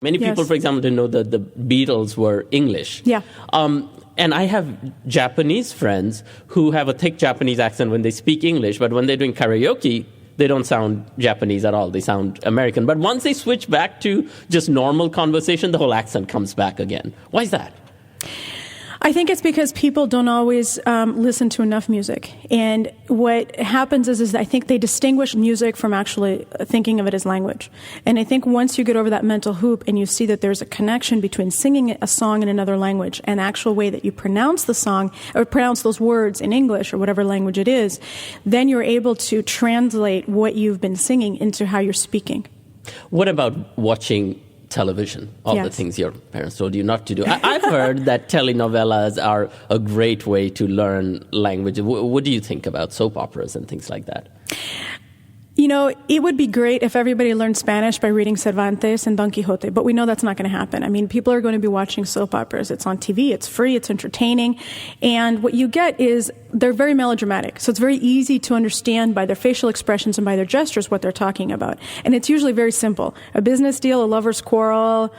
Many people, for example, didn't know that the Beatles were English. Yeah. And I have Japanese friends who have a thick Japanese accent when they speak English, but when they're doing karaoke, they don't sound Japanese at all. They sound American. But once they switch back to just normal conversation, the whole accent comes back again. Why is that? I think it's because people don't always listen to enough music. And what happens is I think they distinguish music from actually thinking of it as language. And I think once you get over that mental hoop and you see that there's a connection between singing a song in another language and the actual way that you pronounce the song or pronounce those words in English or whatever language it is, then you're able to translate what you've been singing into how you're speaking. What about watching television, all the things your parents told you not to do? I've heard that telenovelas are a great way to learn language. What do you think about soap operas and things like that? You know, it would be great if everybody learned Spanish by reading Cervantes and Don Quixote, but we know that's not going to happen. I mean, people are going to be watching soap operas. It's on TV, it's free, it's entertaining, and what you get is they're very melodramatic, so it's very easy to understand by their facial expressions and by their gestures what they're talking about. And it's usually very simple. A business deal, a lover's quarrel,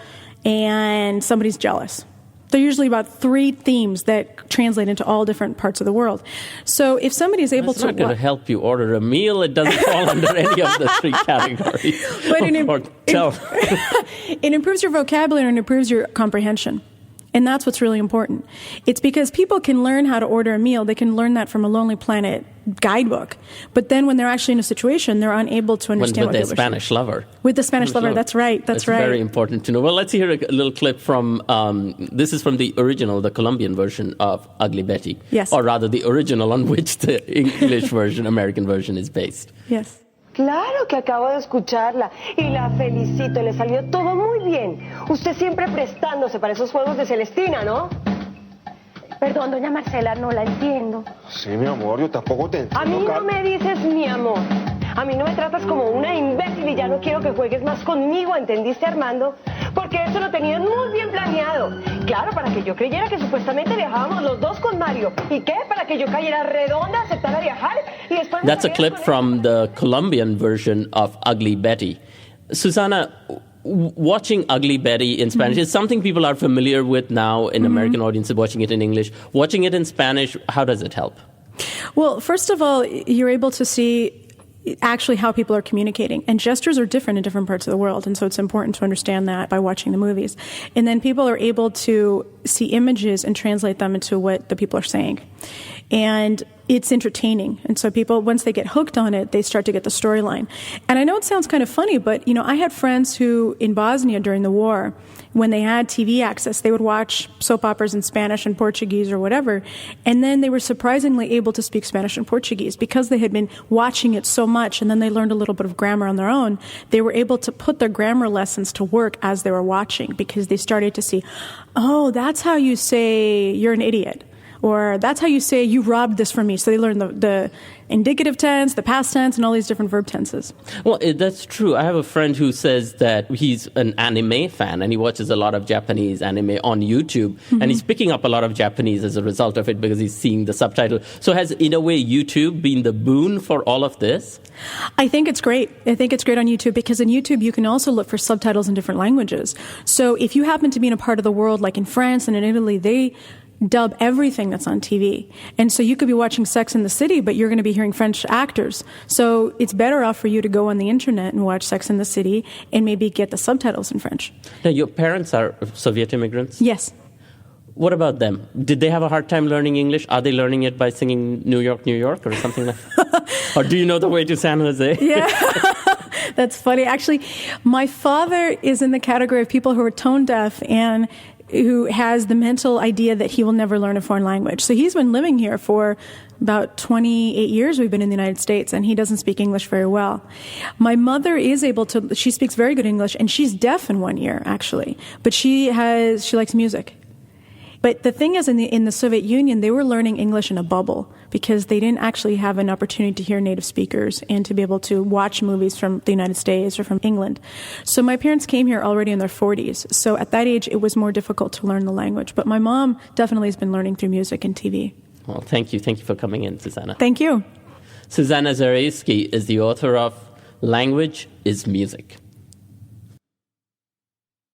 and somebody's jealous. They're usually about 3 themes that translate into all different parts of the world. So if somebody is able to... It's not going to help you order a meal. It doesn't fall under any of the 3 categories. But it improves your vocabulary and improves your comprehension. And that's what's really important. It's because people can learn how to order a meal. They can learn that from a Lonely Planet guidebook. But then when they're actually in a situation, they're unable to understand what they're with their Spanish lover. With the Spanish lover, that's right. That's right. Very important to know. Well, let's hear a little clip from, this is from the original, the Colombian version of Ugly Betty. Yes. Or rather, the original on which the English version, American version is based. Yes. Claro que acabo de escucharla y la felicito, le salió todo muy bien. Usted siempre prestándose para esos juegos de Celestina, ¿no? Perdón, doña Marcela, no la entiendo. Sí, mi amor, yo tampoco te entiendo. A mí no me dices mi amor. A mí no me tratas como una imbécil y ya no quiero que juegues más conmigo, ¿entendiste, Armando? Porque eso lo tenías muy bien planeado. Claro, para que yo creyera que supuestamente viajábamos los dos con Mario. ¿Y qué? Para que yo cayera redonda, aceptara viajar y después... That's a clip from the Colombian version of Ugly Betty. Susanna, watching Ugly Betty in Spanish is something people are familiar with now in American audiences, watching it in English. Watching it in Spanish, how does it help? Well, first of all, you're able to see actually how people are communicating. And gestures are different in different parts of the world. And so it's important to understand that by watching the movies. And then people are able to see images and translate them into what the people are saying. And it's entertaining. And so people, once they get hooked on it, they start to get the storyline. And I know it sounds kind of funny, but, you know, I had friends who, in Bosnia during the war, when they had TV access, they would watch soap operas in Spanish and Portuguese or whatever, and then they were surprisingly able to speak Spanish and Portuguese because they had been watching it so much, and then they learned a little bit of grammar on their own. They were able to put their grammar lessons to work as they were watching because they started to see, oh, that's how you say you're an idiot. Or that's how you say you robbed this from me. So they learn the indicative tense, the past tense, and all these different verb tenses. Well, that's true. I have a friend who says that he's an anime fan and he watches a lot of Japanese anime on YouTube. And he's picking up a lot of Japanese as a result of it because he's seeing the subtitle. So has, in a way, YouTube been the boon for all of this? I think it's great. I think it's great on YouTube because in YouTube you can also look for subtitles in different languages. So if you happen to be in a part of the world like in France and in Italy, they dub everything that's on TV. And so you could be watching Sex and the City, but you're going to be hearing French actors. So it's better off for you to go on the internet and watch Sex and the City and maybe get the subtitles in French. Now, your parents are Soviet immigrants? Yes. What about them? Did they have a hard time learning English? Are they learning it by singing New York, New York or something like that? Or do you know the way to San Jose? Yeah. That's funny. Actually, my father is in the category of people who are tone deaf and who has the mental idea that he will never learn a foreign language. So he's been living here for about 28 years we've been in the United States, and he doesn't speak English very well. My mother is able to, she speaks very good English, and she's deaf in one ear, actually. But she likes music. But the thing is, in the Soviet Union, they were learning English in a bubble because they didn't actually have an opportunity to hear native speakers and to be able to watch movies from the United States or from England. So my parents came here already in their 40s. So at that age, it was more difficult to learn the language. But my mom definitely has been learning through music and TV. Well, thank you. Thank you for coming in, Susanna. Thank you. Susanna Zaraysky is the author of Language is Music.